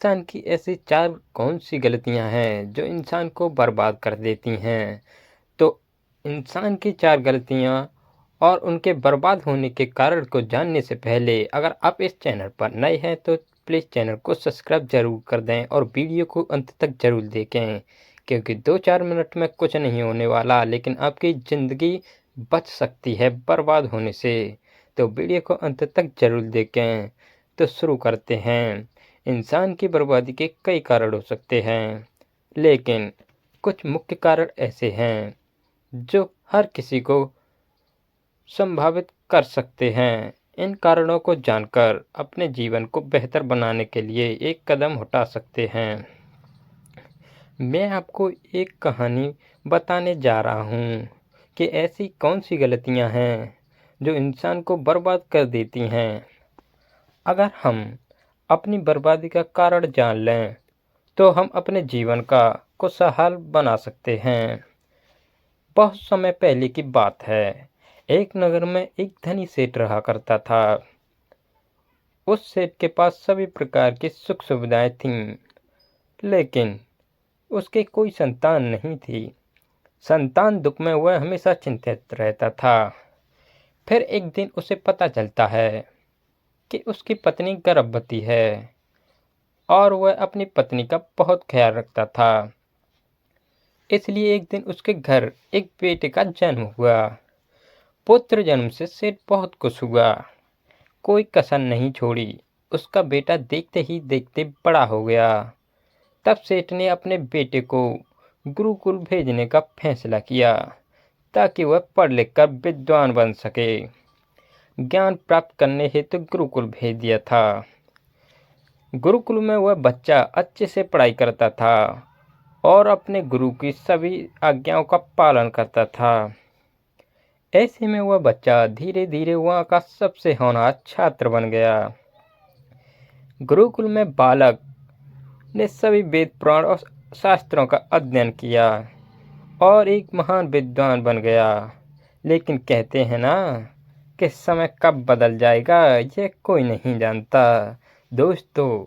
इंसान की ऐसी 4 कौन-सी गलतियाँ हैं जो इंसान को बर्बाद कर देती हैं? तो इंसान की 4 गलतियाँ और उनके बर्बाद होने के कारण को जानने से पहले अगर आप इस चैनल पर नए हैं तो प्लीज़ चैनल को सब्सक्राइब ज़रूर कर दें और वीडियो को अंत तक ज़रूर देखें, क्योंकि 2-4 मिनट में कुछ नहीं होने वाला लेकिन आपकी ज़िंदगी बच सकती है बर्बाद होने से। तो वीडियो को अंत तक ज़रूर देखें। तो शुरू करते हैं। इंसान की बर्बादी के कई कारण हो सकते हैं, लेकिन कुछ मुख्य कारण ऐसे हैं जो हर किसी को संभावित कर सकते हैं। इन कारणों को जानकर अपने जीवन को बेहतर बनाने के लिए एक कदम उठा सकते हैं। मैं आपको एक कहानी बताने जा रहा हूँ कि ऐसी कौन-सी गलतियाँ हैं जो इंसान को बर्बाद कर देती हैं। अगर हम अपनी बर्बादी का कारण जान लें, तो हम अपने जीवन का खुशहाल बना सकते हैं। बहुत समय पहले की बात है। एक नगर में एक धनी सेठ रहा करता था। उस सेठ के पास सभी प्रकार की सुख सुविधाएं थीं, लेकिन उसके कोई संतान नहीं थी। संतान दुख में वह हमेशा चिंतित रहता था। फिर एक दिन उसे पता चलता है कि उसकी पत्नी गर्भवती है और वह अपनी पत्नी का बहुत ख्याल रखता था। इसलिए एक दिन उसके घर एक बेटे का जन्म हुआ। पुत्र जन्म से सेठ बहुत खुश हुआ। कोई कसर नहीं छोड़ी। उसका बेटा देखते ही देखते बड़ा हो गया। तब सेठ ने अपने बेटे को गुरुकुल भेजने का फैसला किया, ताकि वह पढ़ लिख कर विद्वान बन सके। ज्ञान प्राप्त करने हेतु गुरुकुल भेज दिया था। गुरुकुल में वह बच्चा अच्छे से पढ़ाई करता था और अपने गुरु की सभी आज्ञाओं का पालन करता था। ऐसे में वह बच्चा धीरे धीरे वहाँ का सबसे होनहार छात्र बन गया। गुरुकुल में बालक ने सभी वेद पुराण और शास्त्रों का अध्ययन किया और एक महान विद्वान बन गया। लेकिन कहते हैं ना कि समय कब बदल जाएगा यह कोई नहीं जानता। दोस्तों,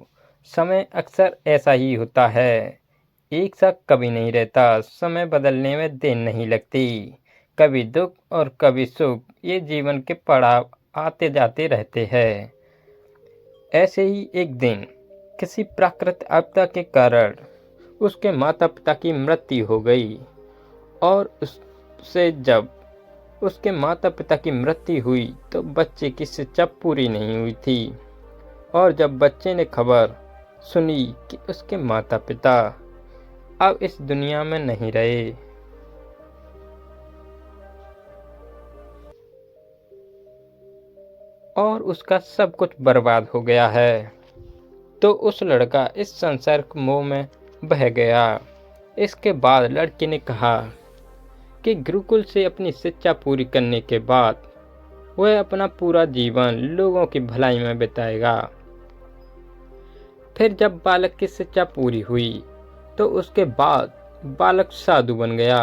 समय अक्सर ऐसा ही होता है। एक साथ कभी नहीं रहता। समय बदलने में देर नहीं लगती। कभी दुख और कभी सुख, ये जीवन के पड़ाव आते जाते रहते हैं। ऐसे ही एक दिन किसी प्राकृतिक आपदा के कारण उसके माता पिता की मृत्यु हो गई और उससे जब उसके माता पिता की मृत्यु हुई तो बच्चे की शिक्षा पूरी नहीं हुई थी। और जब बच्चे ने खबर सुनी कि उसके माता पिता अब इस दुनिया में नहीं रहे, और उसका सब कुछ बर्बाद हो गया है, तो उस लड़का इस संसार के मोह में बह गया। इसके बाद लड़के ने कहा कि गुरुकुल से अपनी शिक्षा पूरी करने के बाद वह अपना पूरा जीवन लोगों की भलाई में बिताएगा। फिर जब बालक की शिक्षा पूरी हुई तो उसके बाद बालक साधु बन गया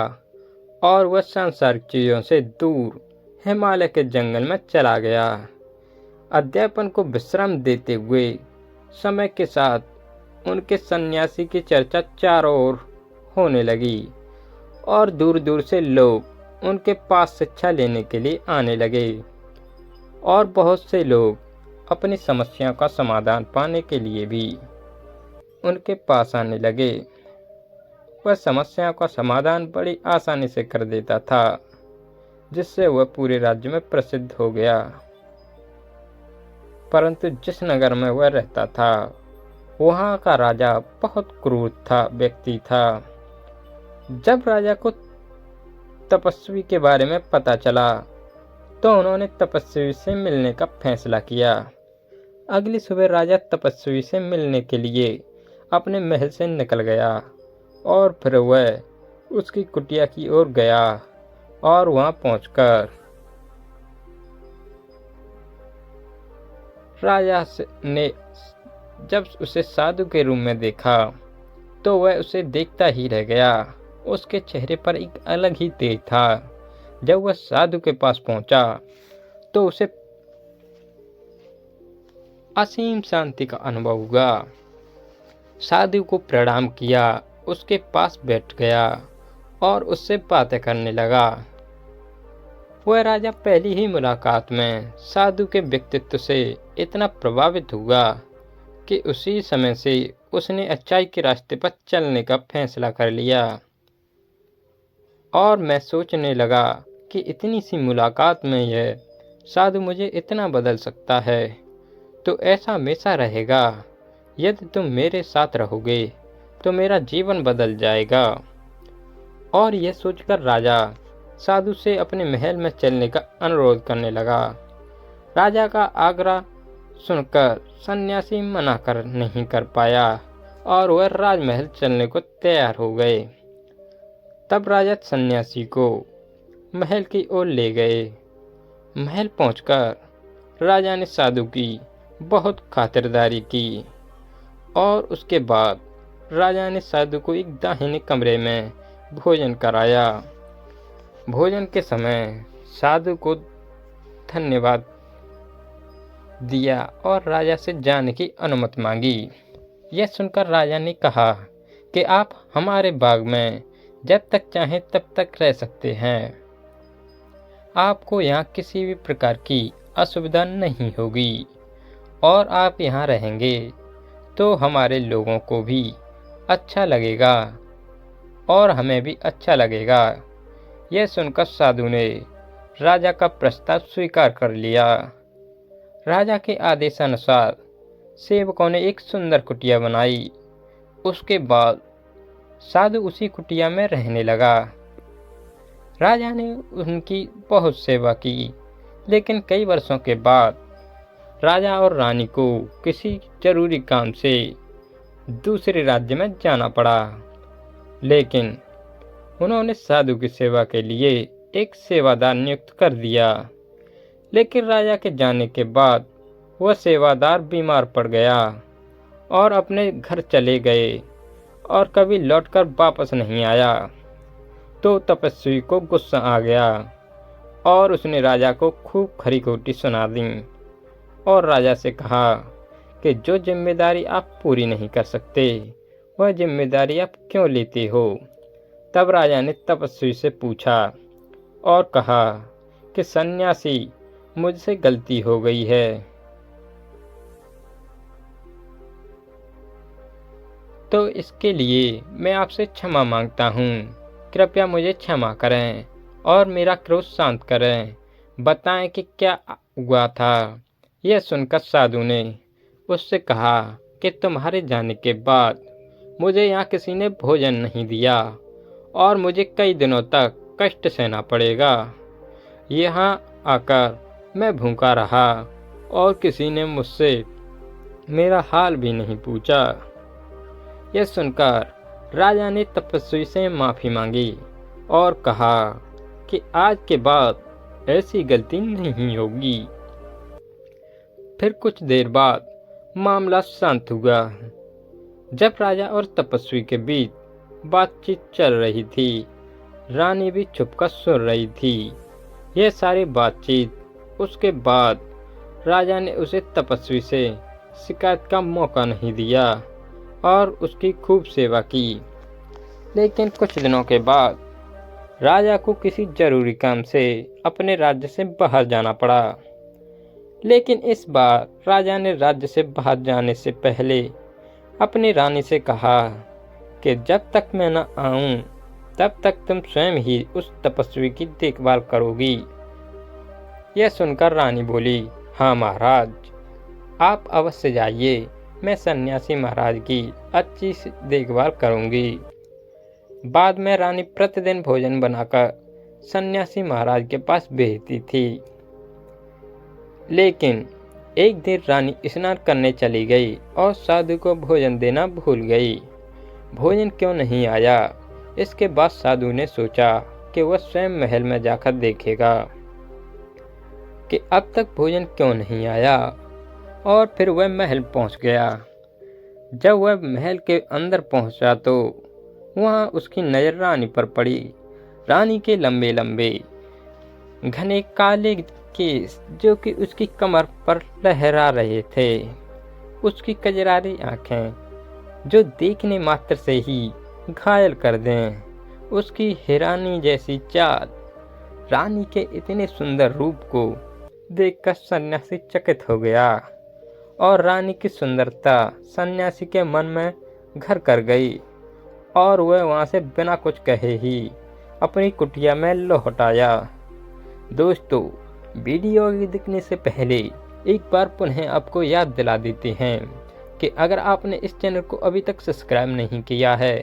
और वह सांसारिक चीजों से दूर हिमालय के जंगल में चला गया। अध्यापन को विश्राम देते हुए समय के साथ उनके सन्यासी की चर्चा चारों ओर होने लगी और दूर दूर से लोग उनके पास शिक्षा लेने के लिए आने लगे और बहुत से लोग अपनी समस्याओं का समाधान पाने के लिए भी उनके पास आने लगे। वह समस्याओं का समाधान बड़ी आसानी से कर देता था, जिससे वह पूरे राज्य में प्रसिद्ध हो गया। परंतु जिस नगर में वह रहता था वहाँ का राजा बहुत क्रूर व्यक्ति था। जब राजा को तपस्वी के बारे में पता चला तो उन्होंने तपस्वी से मिलने का फैसला किया। अगली सुबह राजा तपस्वी से मिलने के लिए अपने महल से निकल गया और फिर वह उसकी कुटिया की ओर गया और वहां पहुंचकर राजा ने जब उसे साधु के रूप में देखा तो वह उसे देखता ही रह गया। उसके चेहरे पर एक अलग ही तेज था। जब वह साधु के पास पहुंचा तो उसे असीम शांति का अनुभव हुआ। साधु को प्रणाम किया, उसके पास बैठ गया और उससे बातें करने लगा। वह राजा पहली ही मुलाकात में साधु के व्यक्तित्व से इतना प्रभावित हुआ कि उसी समय से उसने अच्छाई के रास्ते पर चलने का फैसला कर लिया। और मैं सोचने लगा कि इतनी सी मुलाकात में यह साधु मुझे इतना बदल सकता है, तो ऐसा हमेशा रहेगा। यदि तुम मेरे साथ रहोगे तो मेरा जीवन बदल जाएगा। और यह सोचकर राजा साधु से अपने महल में चलने का अनुरोध करने लगा। राजा का आग्रह सुनकर सन्यासी मना कर नहीं कर पाया और वह राजमहल चलने को तैयार हो गए। तब राजा सन्यासी को महल की ओर ले गए। महल पहुंचकर राजा ने साधु की बहुत खातिरदारी की और उसके बाद राजा ने साधु को एक दाहिने कमरे में भोजन कराया। भोजन के समय साधु को धन्यवाद दिया और राजा से जाने की अनुमति मांगी। यह सुनकर राजा ने कहा कि आप हमारे बाग में जब तक चाहें तब तक रह सकते हैं। आपको यहाँ किसी भी प्रकार की असुविधा नहीं होगी और आप यहाँ रहेंगे तो हमारे लोगों को भी अच्छा लगेगा और हमें भी अच्छा लगेगा। यह सुनकर साधु ने राजा का प्रस्ताव स्वीकार कर लिया। राजा के आदेशानुसार सेवकों ने एक सुंदर कुटिया बनाई। उसके बाद साधु उसी कुटिया में रहने लगा। राजा ने उनकी बहुत सेवा की, लेकिन कई वर्षों के बाद राजा और रानी को किसी जरूरी काम से दूसरे राज्य में जाना पड़ा, लेकिन उन्होंने साधु की सेवा के लिए एक सेवादार नियुक्त कर दिया। लेकिन राजा के जाने के बाद वह सेवादार बीमार पड़ गया और अपने घर चले गए और कभी लौटकर वापस नहीं आया। तो तपस्वी को गुस्सा आ गया और उसने राजा को खूब खरी खोटी सुना दी और राजा से कहा कि जो जिम्मेदारी आप पूरी नहीं कर सकते वह जिम्मेदारी आप क्यों लेते हो। तब राजा ने तपस्वी से पूछा और कहा कि सन्यासी, मुझसे गलती हो गई है। तो इसके लिए मैं आपसे क्षमा मांगता हूँ। कृपया मुझे क्षमा करें और मेरा क्रोध शांत करें। बताएं कि क्या हुआ था। यह सुनकर साधु ने उससे कहा कि तुम्हारे जाने के बाद मुझे यहाँ किसी ने भोजन नहीं दिया और मुझे कई दिनों तक कष्ट सहना पड़ेगा। यहाँ आकर मैं भूखा रहा और किसी ने मुझसे मेरा हाल भी नहीं पूछा। यह सुनकर राजा ने तपस्वी से माफ़ी मांगी और कहा कि आज के बाद ऐसी गलती नहीं होगी। फिर कुछ देर बाद मामला शांत हुआ। जब राजा और तपस्वी के बीच बातचीत चल रही थी, रानी भी छुपकर सुन रही थी। यह सारी बातचीत उसके बाद राजा ने उसे तपस्वी से शिकायत का मौका नहीं दिया और उसकी खूब सेवा की। लेकिन कुछ दिनों के बाद राजा को किसी जरूरी काम से अपने राज्य से बाहर जाना पड़ा। लेकिन इस बार राजा ने राज्य से बाहर जाने से पहले अपनी रानी से कहा कि जब तक मैं न आऊं तब तक तुम स्वयं ही उस तपस्वी की देखभाल करोगी। यह सुनकर रानी बोली, हाँ महाराज, आप अवश्य जाइए, मैं सन्यासी महाराज की अच्छी देखभाल करूंगी। बाद में रानी प्रतिदिन भोजन बनाकर सन्यासी महाराज के पास भेजती थी। लेकिन एक दिन रानी स्नान करने चली गई और साधु को भोजन देना भूल गई। भोजन क्यों नहीं आया? इसके बाद साधु ने सोचा कि वह स्वयं महल में जाकर देखेगा कि अब तक भोजन क्यों नहीं आया, और फिर वह महल पहुंच गया। जब वह महल के अंदर पहुंचा तो वहां उसकी नज़र रानी पर पड़ी। रानी के लंबे लंबे घने काले केस जो कि उसकी कमर पर लहरा रहे थे, उसकी कजरारी आंखें जो देखने मात्र से ही घायल कर दें। उसकी हिरानी जैसी चाल, रानी के इतने सुंदर रूप को देखकर सन्यासी चकित हो गया और रानी की सुंदरता सन्यासी के मन में घर कर गई और वह वहां से बिना कुछ कहे ही अपनी कुटिया में लौट आया। दोस्तों, वीडियो देखने से पहले एक बार पुनः आपको याद दिला देते हैं कि अगर आपने इस चैनल को अभी तक सब्सक्राइब नहीं किया है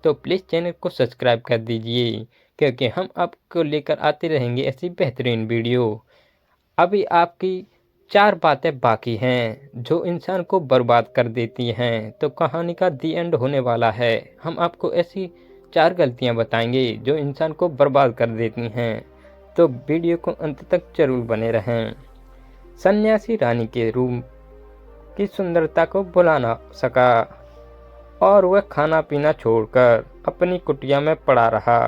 तो प्लीज़ चैनल को सब्सक्राइब कर दीजिए, क्योंकि हम आपको लेकर आते रहेंगे ऐसी बेहतरीन वीडियो। अभी आपकी 4 बातें बाकी हैं जो इंसान को बर्बाद कर देती हैं, तो कहानी का दी एंड होने वाला है। हम आपको ऐसी 4 गलतियां बताएंगे जो इंसान को बर्बाद कर देती हैं, तो वीडियो को अंत तक जरूर बने रहें। सन्यासी रानी के रूप की सुंदरता को भुला ना सका और वह खाना पीना छोड़कर अपनी कुटिया में पड़ा रहा।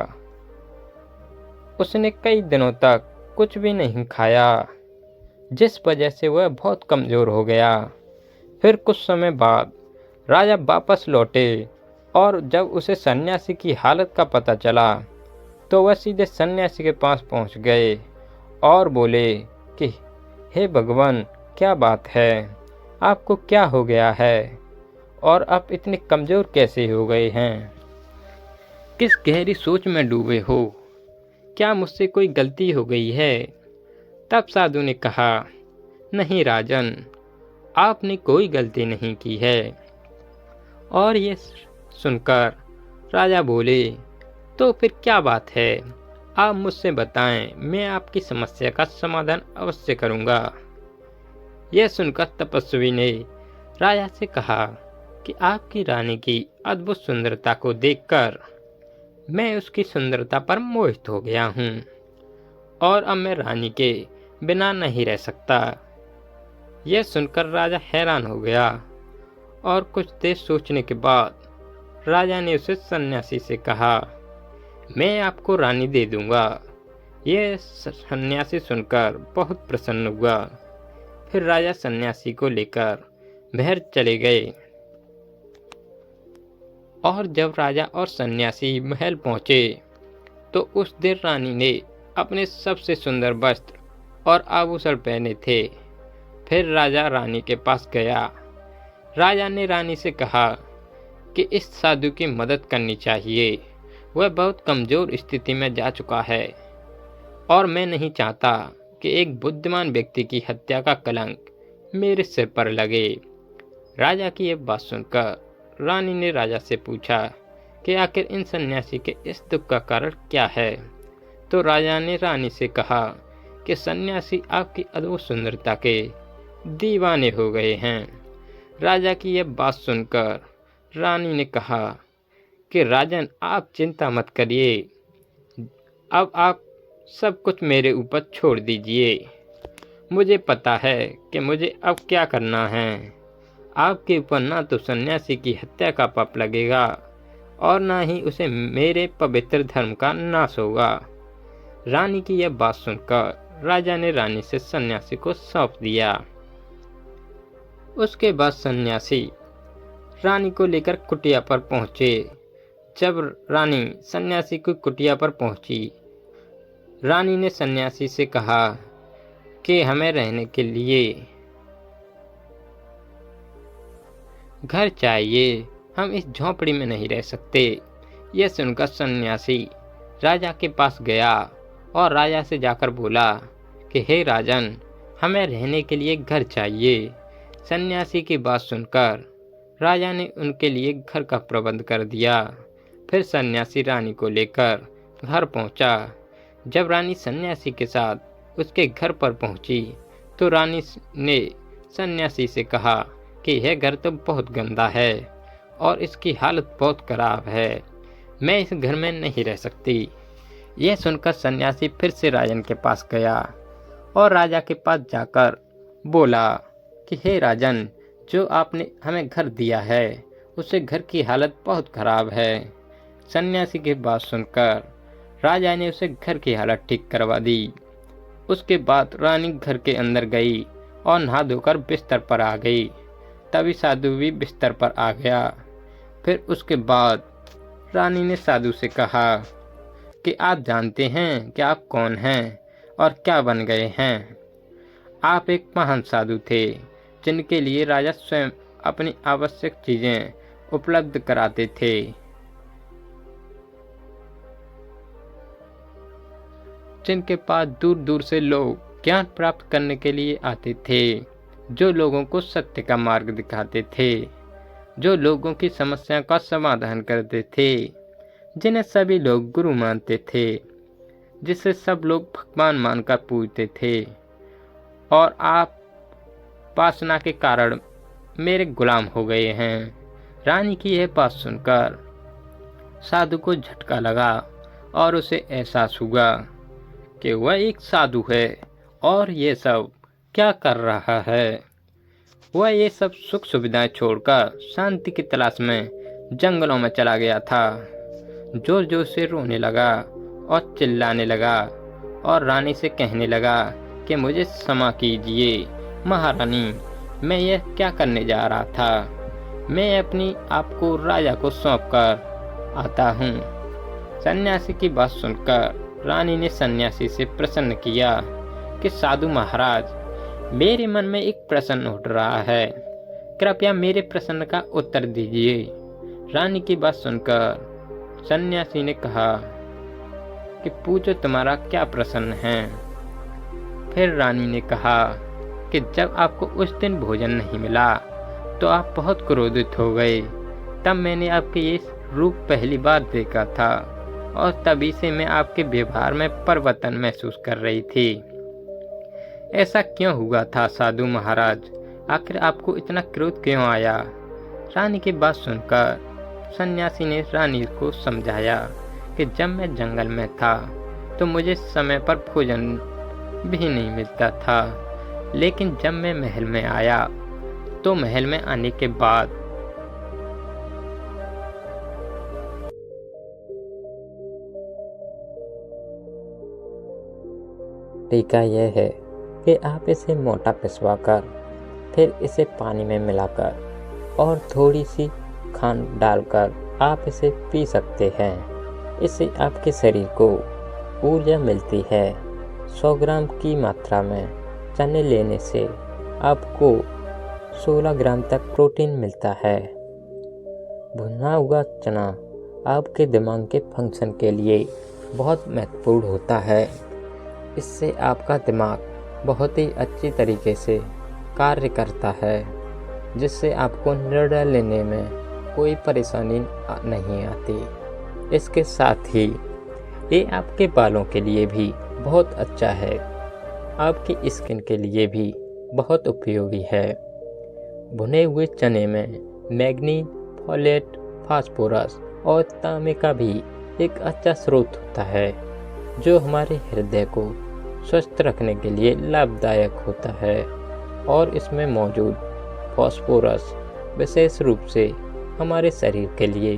उसने कई दिनों तक कुछ भी नहीं खाया, जिस वजह से वह बहुत कमज़ोर हो गया। फिर कुछ समय बाद राजा वापस लौटे और जब उसे सन्यासी की हालत का पता चला तो वह सीधे सन्यासी के पास पहुंच गए और बोले कि हे भगवान, क्या बात है, आपको क्या हो गया है और आप इतने कमज़ोर कैसे हो गए हैं? किस गहरी सोच में डूबे हो? क्या मुझसे कोई गलती हो गई है? तब साधु ने कहा, नहीं राजन, आपने कोई गलती नहीं की है। और ये सुनकर राजा बोले, तो फिर क्या बात है, आप मुझसे बताएं, मैं आपकी समस्या का समाधान अवश्य करूंगा। यह सुनकर तपस्वी ने राजा से कहा कि आपकी रानी की अद्भुत सुंदरता को देखकर मैं उसकी सुंदरता पर मोहित हो गया हूँ और अब मैं रानी के बिना नहीं रह सकता। यह सुनकर राजा हैरान हो गया और कुछ देर सोचने के बाद राजा ने उसे सन्यासी से कहा, मैं आपको रानी दे दूंगा। यह सन्यासी सुनकर बहुत प्रसन्न हुआ। फिर राजा सन्यासी को लेकर बाहर चले गए और जब राजा और सन्यासी महल पहुंचे तो उस दिन रानी ने अपने सबसे सुंदर वस्त्र और आभूषण पहने थे। फिर राजा रानी के पास गया। राजा ने रानी से कहा कि इस साधु की मदद करनी चाहिए, वह बहुत कमज़ोर स्थिति में जा चुका है और मैं नहीं चाहता कि एक बुद्धिमान व्यक्ति की हत्या का कलंक मेरे सिर पर लगे। राजा की यह बात सुनकर रानी ने राजा से पूछा कि आखिर इन सन्यासी के इस दुख का कारण क्या है। तो राजा ने रानी से कहा कि सन्यासी आपकी अद्भुत सुंदरता के दीवाने हो गए हैं। राजा की यह बात सुनकर रानी ने कहा कि राजन, आप चिंता मत करिए, अब आप सब कुछ मेरे ऊपर छोड़ दीजिए। मुझे पता है कि मुझे अब क्या करना है। आपके ऊपर ना तो सन्यासी की हत्या का पाप लगेगा और ना ही उसे मेरे पवित्र धर्म का नाश होगा। रानी की यह बात सुनकर राजा ने रानी से सन्यासी को सौंप दिया। उसके बाद सन्यासी रानी को लेकर कुटिया पर पहुंचे। जब रानी सन्यासी की कुटिया पर पहुंची, रानी ने सन्यासी से कहा कि हमें रहने के लिए घर चाहिए, हम इस झोंपड़ी में नहीं रह सकते। यह सुनकर सन्यासी राजा के पास गया और राजा से जाकर बोला कि हे राजन, हमें रहने के लिए घर चाहिए। सन्यासी की बात सुनकर राजा ने उनके लिए घर का प्रबंध कर दिया। फिर सन्यासी रानी को लेकर घर पहुंचा। जब रानी सन्यासी के साथ उसके घर पर पहुंची तो रानी ने सन्यासी से कहा कि यह घर तो बहुत गंदा है और इसकी हालत बहुत खराब है, मैं इस घर में नहीं रह सकती। यह सुनकर सन्यासी फिर से राजन के पास गया और राजा के पास जाकर बोला कि हे राजन, जो आपने हमें घर दिया है उससे घर की हालत बहुत खराब है। सन्यासी की बात सुनकर राजा ने उसे घर की हालत ठीक करवा दी। उसके बाद रानी घर के अंदर गई और नहा धोकर बिस्तर पर आ गई। तभी साधु भी बिस्तर पर आ गया। फिर उसके बाद रानी ने साधु से कहा कि आप जानते हैं कि आप कौन हैं और क्या बन गए हैं। आप एक महान साधु थे जिनके लिए राजा स्वयं अपनी आवश्यक चीजें उपलब्ध कराते थे। जिनके पास दूर दूर से लोग ज्ञान प्राप्त करने के लिए आते थे, जो लोगों को सत्य का मार्ग दिखाते थे, जो लोगों की समस्या का समाधान करते थे, जिन्हें सभी लोग गुरु मानते थे, जिसे सब लोग भगवान मानकर पूजते थे। और आप वासना के कारण मेरे गुलाम हो गए हैं। रानी की यह बात सुनकर साधु को झटका लगा और उसे एहसास हुआ कि वह एक साधु है और ये सब क्या कर रहा है। वह ये सब सुख सुविधाएं छोड़कर शांति की तलाश में जंगलों में चला गया था। जोर जोर से रोने लगा और चिल्लाने लगा और रानी से कहने लगा कि मुझे क्षमा कीजिए महारानी, मैं यह क्या करने जा रहा था। मैं अपनी आप को राजा को सौंप कर आता हूँ। सन्यासी की बात सुनकर रानी ने सन्यासी से प्रश्न किया कि साधु महाराज, मेरे मन में एक प्रश्न उठ रहा है, कृपया मेरे प्रश्न का उत्तर दीजिए। रानी की बात सुनकर सन्यासी ने कहा कि पूछो, तुम्हारा क्या प्रश्न है। फिर रानी ने कहा कि जब आपको उस दिन भोजन नहीं मिला तो आप बहुत क्रोधित हो गए। तब मैंने आपके ये रूप पहली बार देखा था और तभी से मैं आपके व्यवहार में परिवर्तन महसूस कर रही थी। ऐसा क्यों हुआ था साधु महाराज? आखिर आपको इतना क्रोध क्यों आया? रानी की बात सुनकर सन्यासी ने रानी को समझाया कि जब मैं जंगल में था तो मुझे समय पर भोजन भी नहीं मिलता था, लेकिन जब मैं महल में आया तो महल में आने के बाद तरीका यह है कि आप इसे मोटा पिसवाकर फिर इसे पानी में मिलाकर और थोड़ी सी खांड डालकर आप इसे पी सकते हैं। इससे आपके शरीर को ऊर्जा मिलती है। 100 ग्राम की मात्रा में चने लेने से आपको 16 ग्राम तक प्रोटीन मिलता है। भुना हुआ चना आपके दिमाग के फंक्शन के लिए बहुत महत्वपूर्ण होता है। इससे आपका दिमाग बहुत ही अच्छी तरीके से कार्य करता है, जिससे आपको निर्णय लेने में कोई परेशानी नहीं आती। इसके साथ ही ये आपके बालों के लिए भी बहुत अच्छा है, आपकी स्किन के लिए भी बहुत उपयोगी है। भुने हुए चने में मैग्नीज, फोलेट, फास्फोरस और तांबे का भी एक अच्छा स्रोत होता है, जो हमारे हृदय को स्वस्थ रखने के लिए लाभदायक होता है। और इसमें मौजूद फास्फोरस विशेष रूप से हमारे शरीर के लिए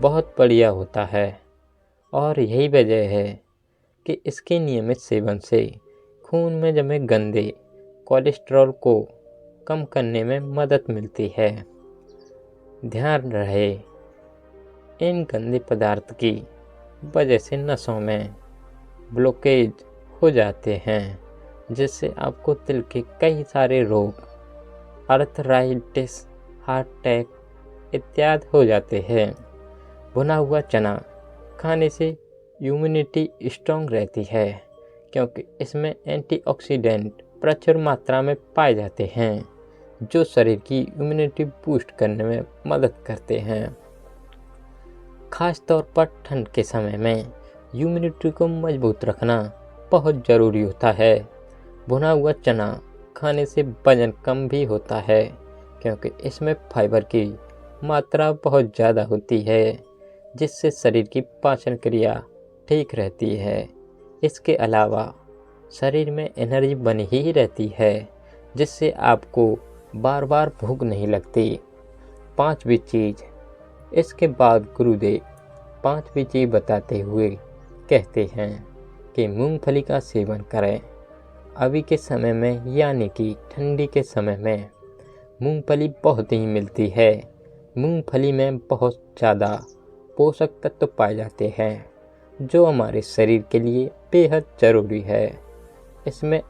बहुत बढ़िया होता है। और यही वजह है कि इसके नियमित सेवन से खून में जमे गंदे कोलेस्ट्रॉल को कम करने में मदद मिलती है। ध्यान रहे, इन गंदे पदार्थ की वजह से नसों में ब्लॉकेज हो जाते हैं, जिससे आपको दिल के कई सारे रोग, आर्थराइटिस, हार्ट अटैक इत्यादि हो जाते हैं। भुना हुआ चना खाने से इम्यूनिटी स्ट्रॉन्ग रहती है, क्योंकि इसमें एंटीऑक्सीडेंट प्रचुर मात्रा में पाए जाते हैं, जो शरीर की इम्यूनिटी बूस्ट करने में मदद करते हैं। खास तौर पर ठंड के समय में इम्यूनिटी को मजबूत रखना बहुत ज़रूरी होता है। भुना हुआ चना खाने से वजन कम भी होता है, क्योंकि इसमें फाइबर की मात्रा बहुत ज़्यादा होती है, जिससे शरीर की पाचन क्रिया ठीक रहती है। इसके अलावा शरीर में एनर्जी बनी ही रहती है, जिससे आपको बार बार भूख नहीं लगती। पांचवी चीज़, इसके बाद गुरुदेव पांचवी चीज़ बताते हुए कहते हैं कि मूंगफली का सेवन करें। अभी के समय में यानी कि ठंडी के समय में मूंगफली बहुत ही मिलती है, मूंगफली में बहुत ज़्यादा पोषक तत्व पाए जाते हैं जो हमारे शरीर के लिए बेहद ज़रूरी है। इसमें